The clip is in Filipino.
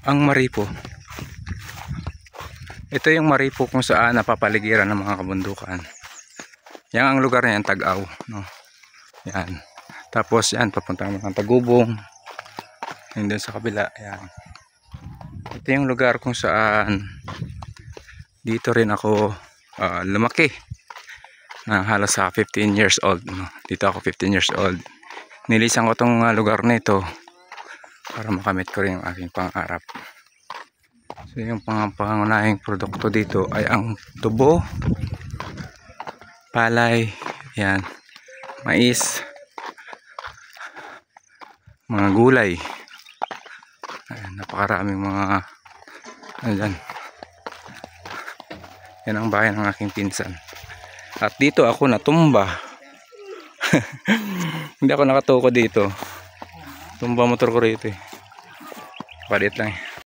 ang Maripo. Ito yung Maripo kung saan napapaligiran ng mga kabundukan. Yan ang lugar niyan, Tag-aw, no? Yan. Tapos yan, papunta ng Tagubong. Yan din sa kabila. Yan. Ito yung lugar kung saan dito rin ako lumaki. Na halos sa 15 years old, no? Dito ako 15 years old. Nilisan ko tong lugar na ito para makamit ko rin yung aking pangarap. So yung pangunahing produkto dito ay ang tubo, palay, yan, mais, mga gulay. Ayan, napakaraming mga ayan. Yan ang bayan ng aking pinsan. At dito ako natumba. Hindi ako nakatuko dito. Tumba motor ko rito eh. Palit lang eh.